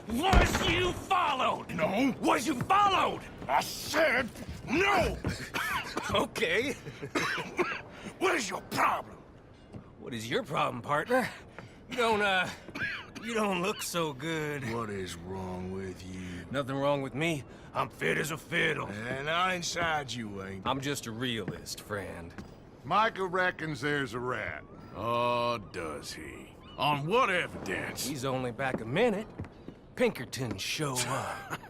Was you followed? No. Was you followed? I said no! Okay. What is your problem? What is your problem, partner? You don't look so good. What is wrong with you? Nothing wrong with me. I'm fit as a fiddle. And inside you ain't. I'm just a realist, friend. Micah reckons there's a rat. Oh, does he? On what evidence? He's only back a minute. Pinkerton show up.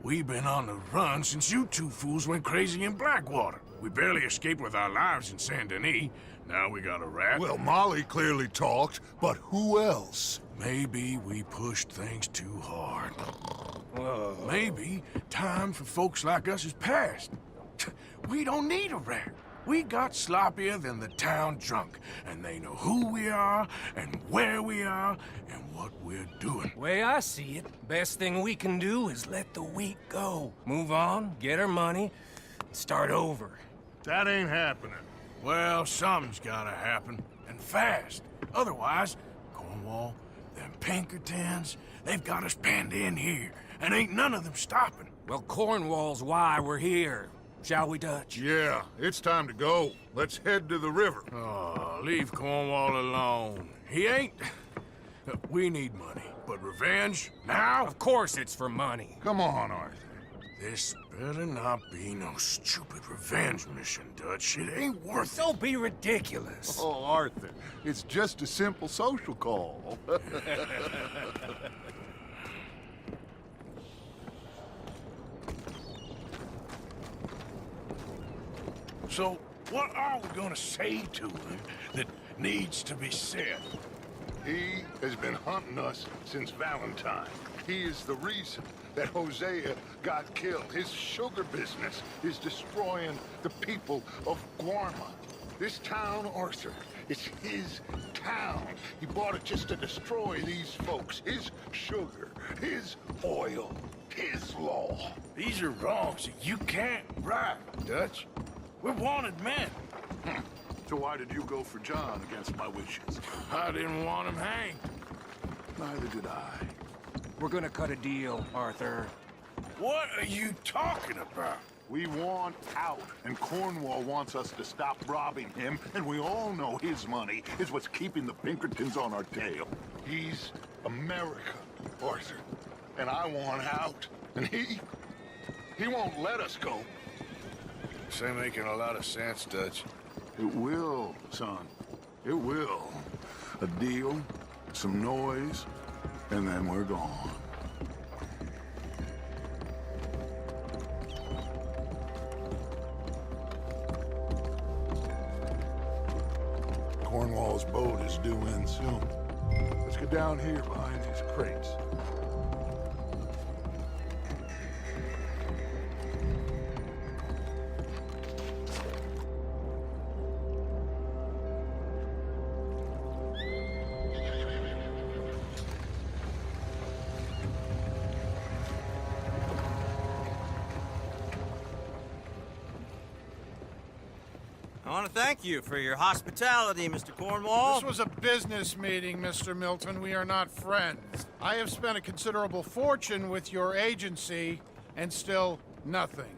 We've been on the run since you two fools went crazy in Blackwater. We barely escaped with our lives in Saint Denis. Now we got a rat. Well, Molly clearly talked, but who else? Maybe we pushed things too hard. Whoa. Maybe time for folks like us is past. We don't need a rat. We got sloppier than the town drunk, and they know who we are, and where we are, and what we're doing. Way I see it, best thing we can do is let the week go. Move on, get our money, and start over. That ain't happening. Well, something's gotta happen, and fast. Otherwise, Cornwall, them Pinkertons, they've got us penned in here, and ain't none of them stopping. Well, Cornwall's why we're here. Shall we, Dutch? Yeah, it's time to go. Let's head to the river. Oh, leave Cornwall alone. He ain't... We need money, but revenge, now? Of course it's for money. Come on, Arthur. This better not be no stupid revenge mission, Dutch. It ain't worth it. Don't be ridiculous. Oh, Arthur, it's just a simple social call. So, what are we gonna say to him that needs to be said? He has been hunting us since Valentine. He is the reason that Hosea got killed. His sugar business is destroying the people of Guarma. This town, Arthur, it's his town. He bought it just to destroy these folks. His sugar, his oil, his law. These are wrongs that you can't right, Dutch. We're wanted men. So why did you go for John against my wishes? I didn't want him hanged. Neither did I. We're gonna cut a deal, Arthur. What are you talking about? We want out, and Cornwall wants us to stop robbing him, and we all know his money is what's keeping the Pinkertons on our tail. He's America, Arthur, and I want out, and he won't let us go. This ain't making a lot of sense, Dutch. It will, son. It will. A deal, some noise, and then we're gone. Cornwall's boat is due in soon. Let's get down here behind these crates. I want to thank you for your hospitality, Mr. Cornwall. This was a business meeting, Mr. Milton. We are not friends. I have spent a considerable fortune with your agency, and still nothing.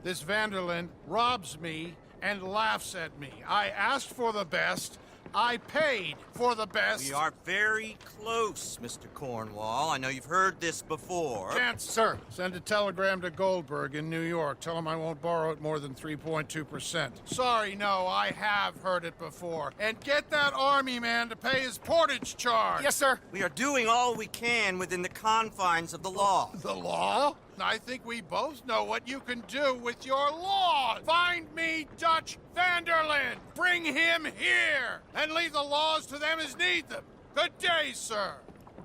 This Vanderlyn robs me and laughs at me. I asked for the best. I paid for the best. We are very close, Mr. Cornwall. I know you've heard this before. Can't, sir. Send a telegram to Goldberg in New York. Tell him I won't borrow it more than 3.2%. Sorry, no, I have heard it before. And get that army man to pay his portage charge. Yes, sir. We are doing all we can within the confines of the law. The law? I think we both know what you can do with your laws. Find me Dutch Vanderlyn. Bring him here. And leave the laws to them as need them. Good day, sir.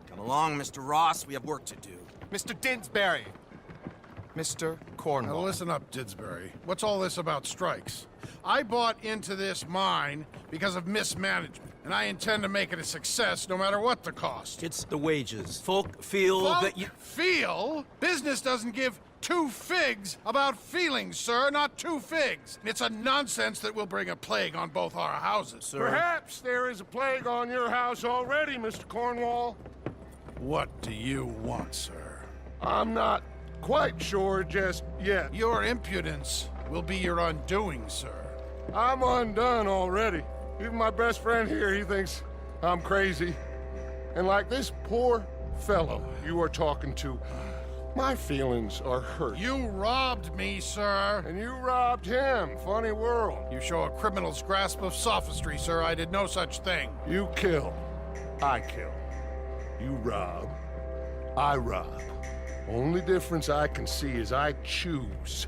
Come along, Mr. Ross. We have work to do. Mr. Didsbury. Mr. Cornwall. Now listen up, Didsbury. What's all this about strikes? I bought into this mine because of mismanagement, and I intend to make it a success no matter what the cost. It's the wages. Folk feel that you... Feel? Business doesn't give two figs about feelings, sir, not two figs. It's a nonsense that will bring a plague on both our houses, sir. Perhaps there is a plague on your house already, Mr. Cornwall. What do you want, sir? I'm not quite sure just yet. Your impudence will be your undoing, sir. I'm undone already. Even my best friend here, he thinks I'm crazy. And like this poor fellow you are talking to, my feelings are hurt. You robbed me, sir. And you robbed him. Funny world. You show a criminal's grasp of sophistry, sir. I did no such thing. You kill. I kill. You rob. I rob. Only difference I can see is I choose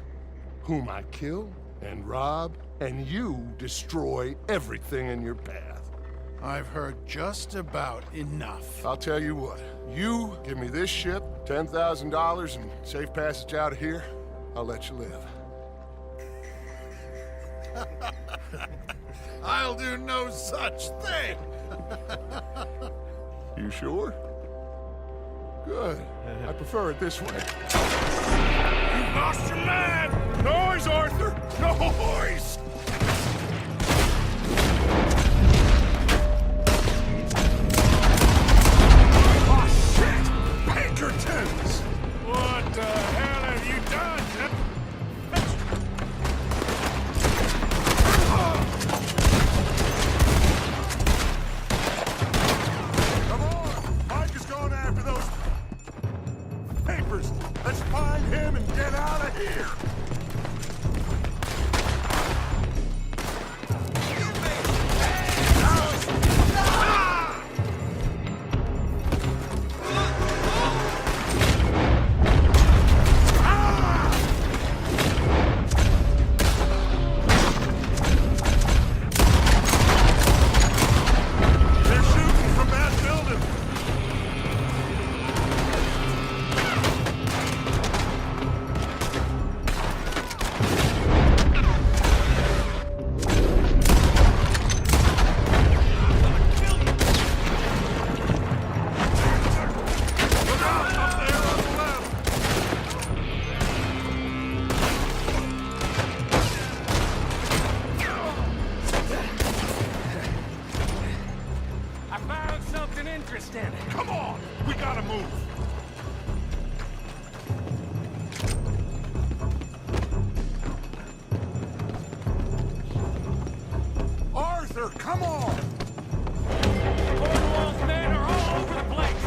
whom I kill and rob, and you destroy everything in your path. I've heard just about enough. I'll tell you what. You give me this ship, $10,000, and safe passage out of here, I'll let you live. I'll do no such thing. You sure? Good. I prefer it this way. You lost your mind! Noise, Arthur! Noise! Oh, shit! Pinkertons! What the hell have you done? Come on! Mike is going after those papers. Let's find him and get out of here. They're shooting from that building. Look out up there on the left. I found something interesting. Come on, we gotta move. Arthur, come on! Cornwall's men are all over the place.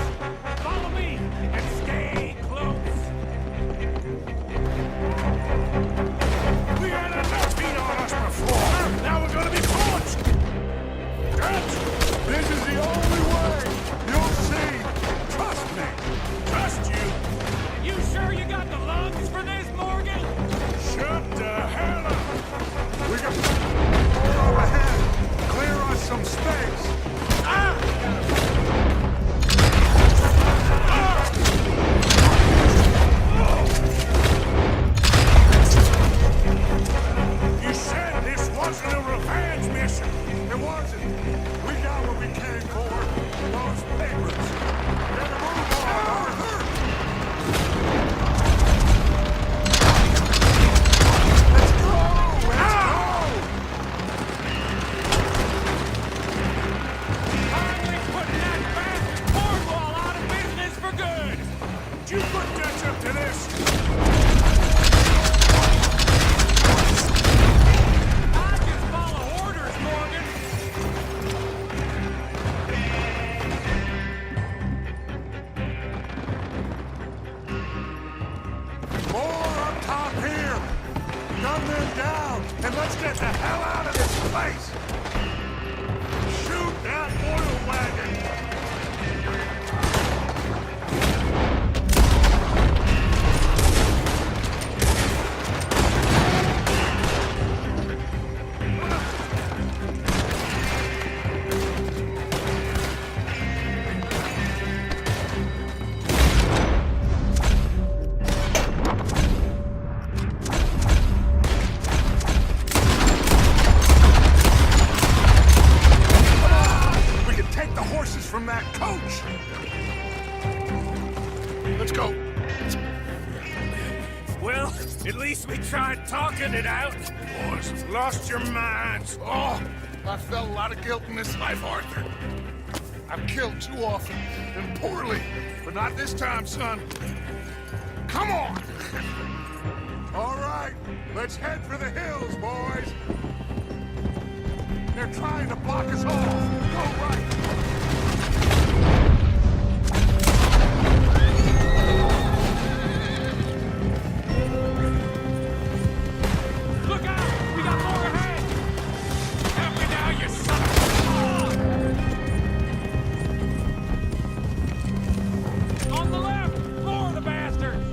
Follow me and stay close. We had enough beat on us before. Now we're gonna be punched. This is the only way. You'll see. Trust me. Trust you. You sure you got the lungs for this, Morgan? Shut the hell up. We got more up ahead. Clear us some space. You said this wasn't a revenge mission. It wasn't. We got what we came for. Those papers. Better move on, Arthur. Let's go. Finally putting that bastard Cornwall out of business for good. Did you put ketchup to this? I just follow orders, Morgan. More up top here. Gun them down, and let's get the hell out of this place. Shoot that oil wagon. We can take the horses from that coach. Let's go. Well, at least we tried talking it out. Boys have lost your minds. Oh, I felt a lot of guilt in this life, Arthur. I've killed too often and poorly, but not this time, son. Come on! All right, let's head for the hills, boys. They're trying to block us off. Go right. Look out! We got more ahead! Help me now, you son of a... On the left! More of the bastards!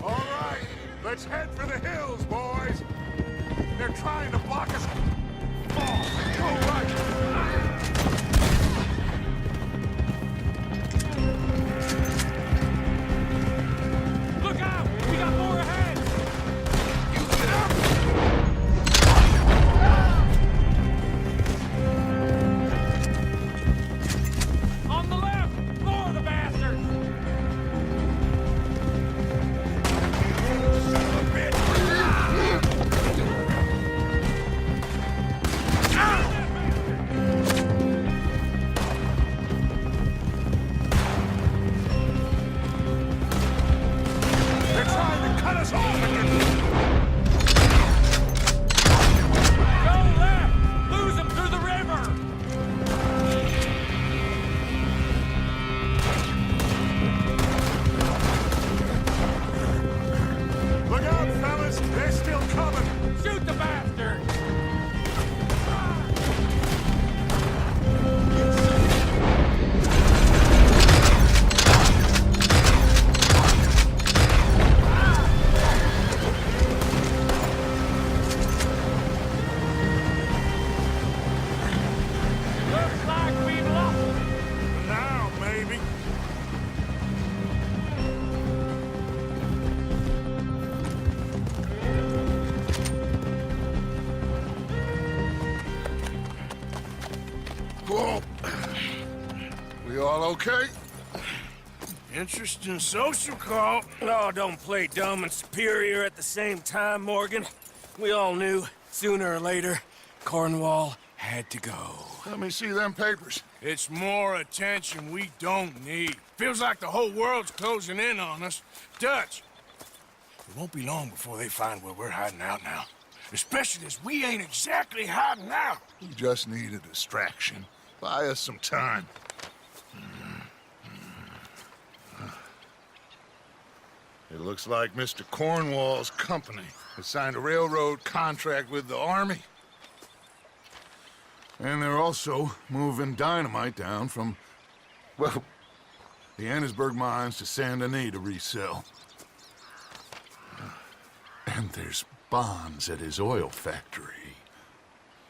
All right, let's head for the hills, boys. They're trying to block us off. Go right. Look out! We got more ahead! You get up. On the left! More of the bastards! They're trying to cut us off again. Go left! Lose them through the river! Look out, fellas. They're still coming. Shoot the bastard! Looks like we've lost them. Now, maybe. Whoa. We all okay? Interesting social call. Oh, don't play dumb and superior at the same time, Morgan. We all knew, sooner or later, Cornwall had to go. Let me see them papers. It's more attention we don't need. Feels like the whole world's closing in on us. Dutch, it won't be long before they find where we're hiding out now. Especially as we ain't exactly hiding out. We just need a distraction. Buy us some time. It looks like Mr. Cornwall's company has signed a railroad contract with the army. And they're also moving dynamite down from, well, the Annesburg mines to Saint Denis to resell. And there's bonds at his oil factory.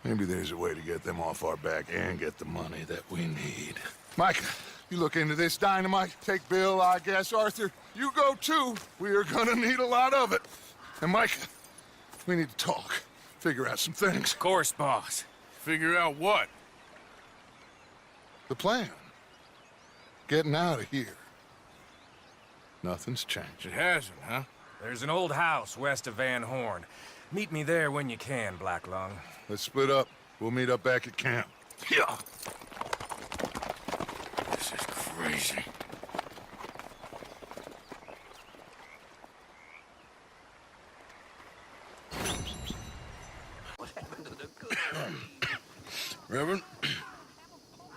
Maybe there's a way to get them off our back and get the money that we need. Micah, you look into this dynamite. Take Bill, I guess. Arthur, you go too. We are gonna need a lot of it. And Micah, we need to talk. Figure out some things. Of course, boss. Figure out what? The plan. Getting out of here. Nothing's changed. It hasn't, huh? There's an old house west of Van Horn. Meet me there when you can, Black Lung. Let's split up. We'll meet up back at camp. Yeah. This is crazy. Reverend?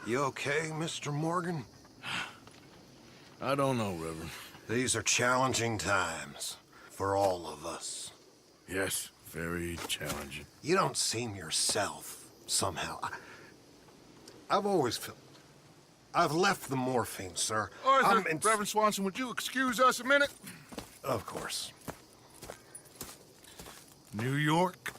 You okay, Mr. Morgan? I don't know, Reverend. These are challenging times for all of us. Yes, very challenging. You don't seem yourself, somehow. I've always felt... I've left the morphine, sir. Arthur, Reverend Swanson, would you excuse us a minute? Of course. New York,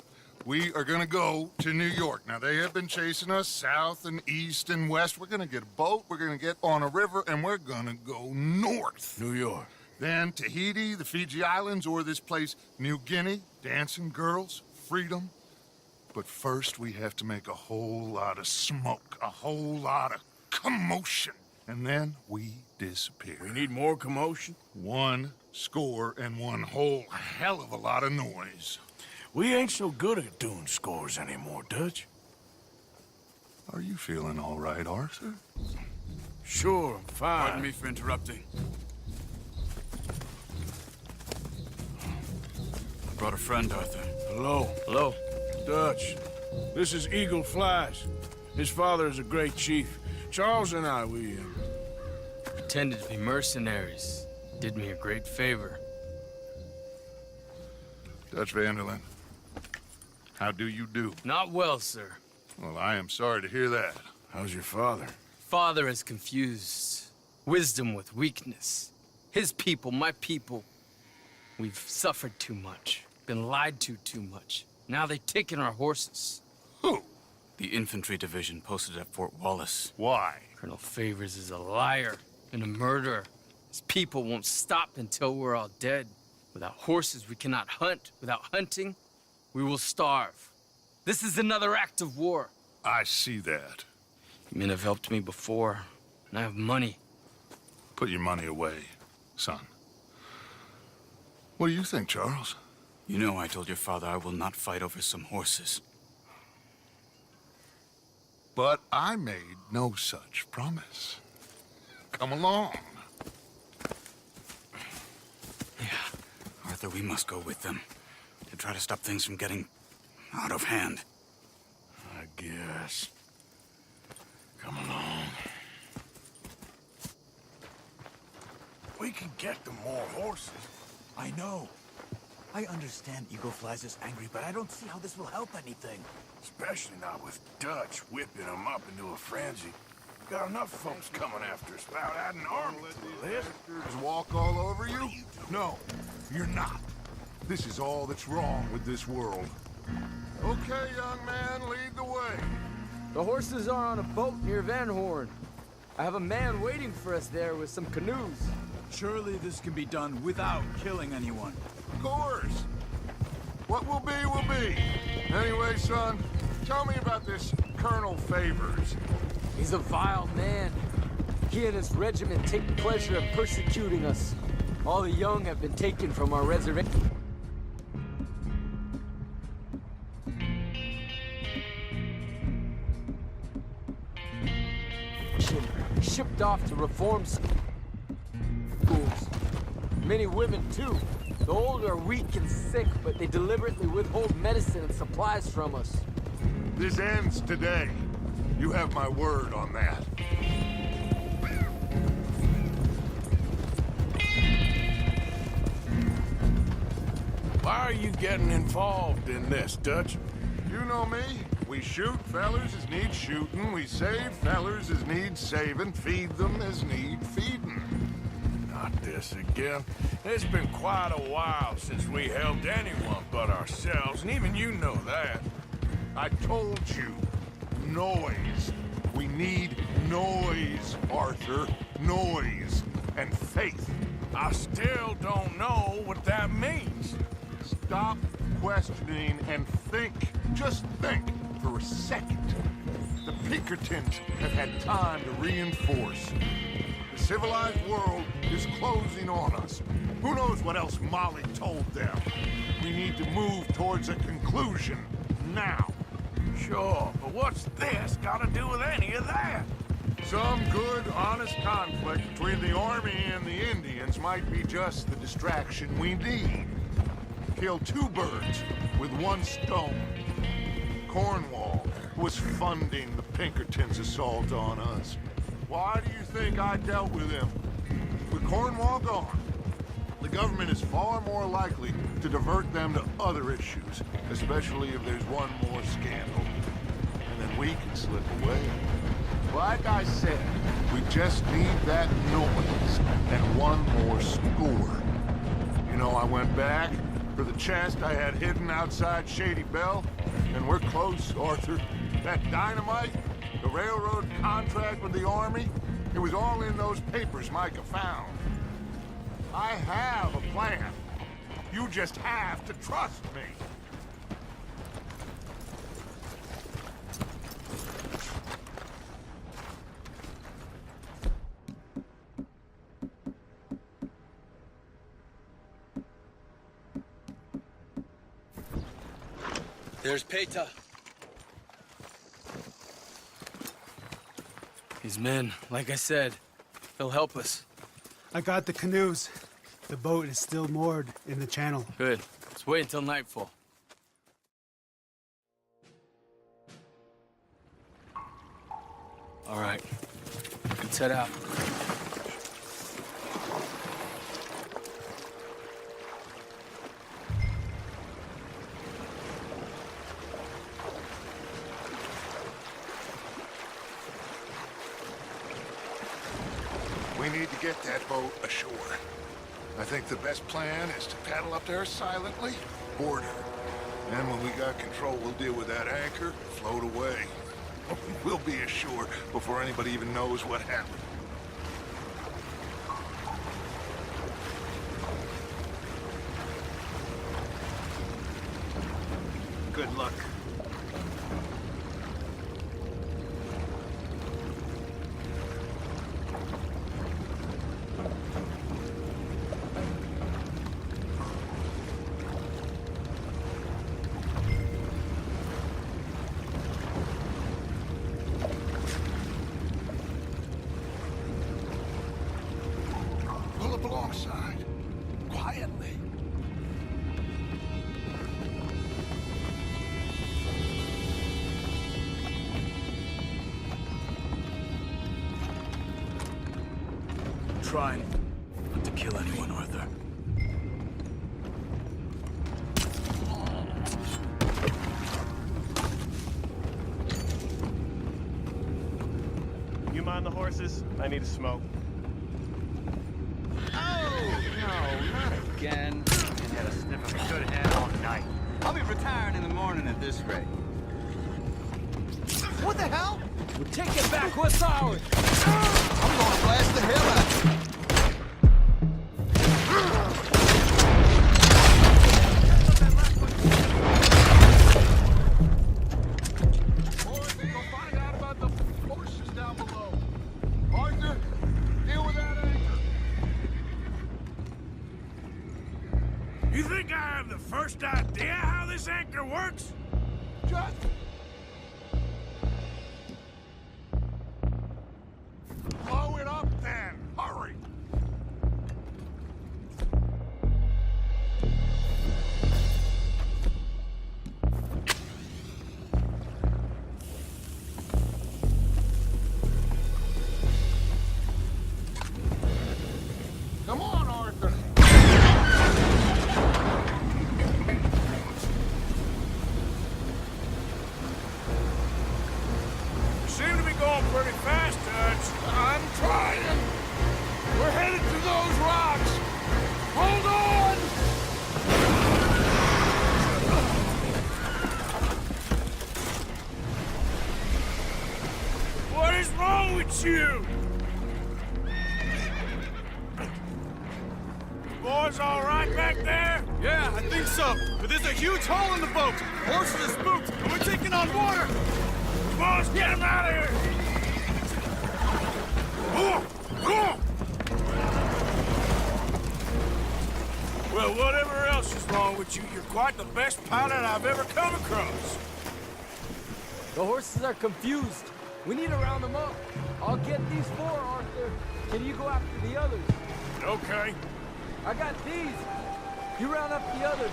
We are gonna go to New York. Now, they have been chasing us south and east and west. We're gonna get a boat, we're gonna get on a river, and we're gonna go north. New York. Then Tahiti, the Fiji Islands, or this place, New Guinea, dancing girls, freedom. But first, we have to make a whole lot of smoke, a whole lot of commotion. And then we disappear. We need more commotion? 1 score and 1 whole hell of a lot of noise. We ain't so good at doing scores anymore, Dutch. Are you feeling all right, Arthur? Sure, I'm fine. Pardon me for interrupting. I brought a friend, Arthur. Hello. Hello. Dutch. This is Eagle Flies. His father is a great chief. Charles and I, we Pretended to be mercenaries. Did me a great favor. Dutch Vanderlyn, how do you do? Not well, sir. Well, I am sorry to hear that. How's your father? Father has confused wisdom with weakness. His people, my people. We've suffered too much. Been lied to too much. Now they've taken our horses. Who? The infantry division posted at Fort Wallace. Why? Colonel Favors is a liar and a murderer. His people won't stop until we're all dead. Without horses, we cannot hunt. Without hunting, we will starve. This is another act of war. I see that. Men have helped me before, and I have money. Put your money away, son. What do you think, Charles? You know I told your father I will not fight over some horses. But I made no such promise. Come along. Yeah, Arthur, we must go with them to try to stop things from getting out of hand. I guess. Come along. We can get them more horses. I know. I understand Eagle Flies is angry, but I don't see how this will help anything. Especially not with Dutch whipping them up into a frenzy. We got enough folks coming after us without adding an army to the list. Bastards walk all over you? No, you're not. This is all that's wrong with this world. Okay, young man, lead the way. The horses are on a boat near Van Horn. I have a man waiting for us there with some canoes. Surely this can be done without killing anyone. Of course. What will be, will be. Anyway, son, tell me about this Colonel Favors. He's a vile man. He and his regiment take pleasure in persecuting us. All the young have been taken from our reservation. Shipped off to reform schools. Many women, too. The old are weak and sick, but they deliberately withhold medicine and supplies from us. This ends today. You have my word on that. Why are you getting involved in this, Dutch? You know me. We shoot fellers as need shooting. We save fellers as need saving. Feed them as need feeding. Not this again. It's been quite a while since we helped anyone but ourselves, and even you know that. I told you. Noise. We need noise, Arthur. Noise. And faith. I still don't know what that means. Stop questioning and think. Just think for a second. The Pinkertons have had time to reinforce. The civilized world is closing on us. Who knows what else Molly told them? We need to move towards a conclusion now. Sure, but what's this got to do with any of that? Some good, honest conflict between the army and the Indians might be just the distraction we need. Kill 2 birds with 1 stone. Cornwall was funding the Pinkertons' assault on us. Why do you think I dealt with him? With Cornwall gone, the government is far more likely to divert them to other issues, especially if there's one more scandal. And then we can slip away. Like I said, we just need that noise and 1 more score. You know, I went back for the chest I had hidden outside Shady Belle. And we're close, Arthur. That dynamite, the railroad contract with the Army, it was all in those papers Micah found. I have a plan. You just have to trust me. There's Peta. His men, like I said, they'll help us. I got the canoes. The boat is still moored in the channel. Good. Let's wait until nightfall. All right. Let's head out. We need to get that boat ashore. I think the best plan is to paddle up there silently, board her. And when we got control, we'll deal with that anchor and float away. We'll be ashore before anybody even knows what happened. Good luck. Pull up alongside, quietly. Trying not to kill anyone, Arthur. You mind the horses? I need a smoke. Oh, no, not again. Been had a sniff of a good head all night. I'll be retiring in the morning at this rate. What the hell? We'll take it back. What's ours? I'm gonna blast the hell out of you. Boys, go find out about the horses down below. Arthur, deal with that anchor. You think I have the first idea how this anchor works? Just blow it up then. Hurry. Come on, Arthur. You seem to be going pretty fast, Dutch. I'm trying. We're headed to those rocks. Hold on. What is wrong with you? Boys all right back there? Yeah, I think so. But there's a huge hole in the boat. Horses are spooked, and we're taking on water. Boys, get him out of here! Well, whatever else is wrong with you, you're quite the best pilot I've ever come across. The horses are confused. We need to round them up. I'll get these four, Arthur. Can you go after the others? Okay. I got these. You round up the others.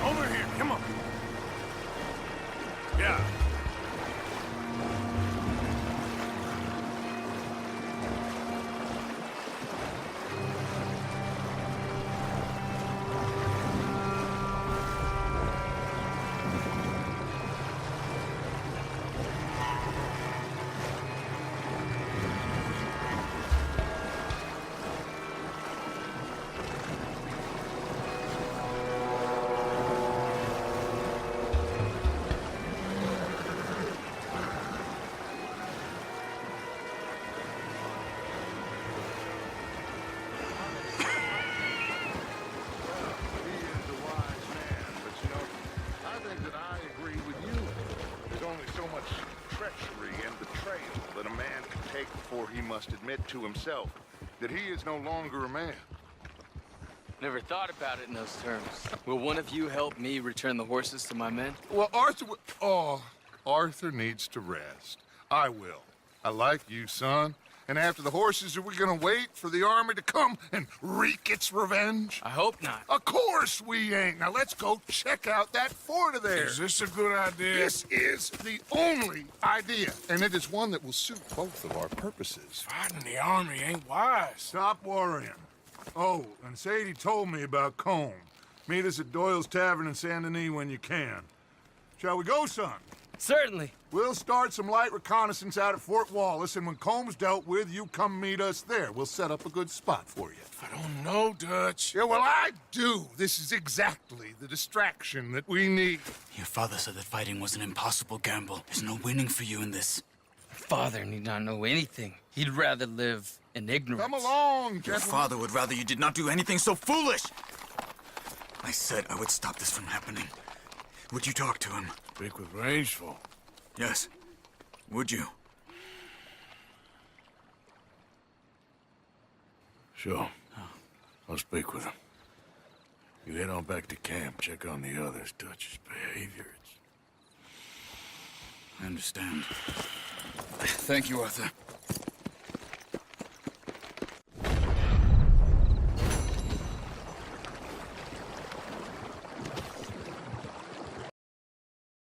Over here, come he must admit to himself that he is no longer a man. Never thought about it in those terms. Will one of you help me return the horses to my men? Well, Arthur needs to rest. I will. I like you, son. And after the horses, are we gonna wait for the army to come and wreak its revenge? I hope not. Of course we ain't. Now let's go check out that fort of theirs. Is this a good idea? This is the only idea, and it is one that will suit both of our purposes. Fighting the army ain't wise. Stop worrying. Oh, and Sadie told me about Combe. Meet us at Doyle's Tavern in Saint Denis when you can. Shall we go, son? Certainly. We'll start some light reconnaissance out at Fort Wallace, and when Comb's dealt with, you come meet us there. We'll set up a good spot for you. I don't know, Dutch. Yeah, well, I do. This is exactly the distraction that we need. Your father said that fighting was an impossible gamble. There's no winning for you in this. Father need not know anything. He'd rather live in ignorance. Come along, Your gentlemen. father would rather you did not do anything so foolish. I said I would stop this from happening. Would you talk to him? Speak with Rangeful. Yes. Would you? Sure. I'll speak with him. You head on back to camp, check on the others, Dutch's behavior. I understand. Thank you, Arthur.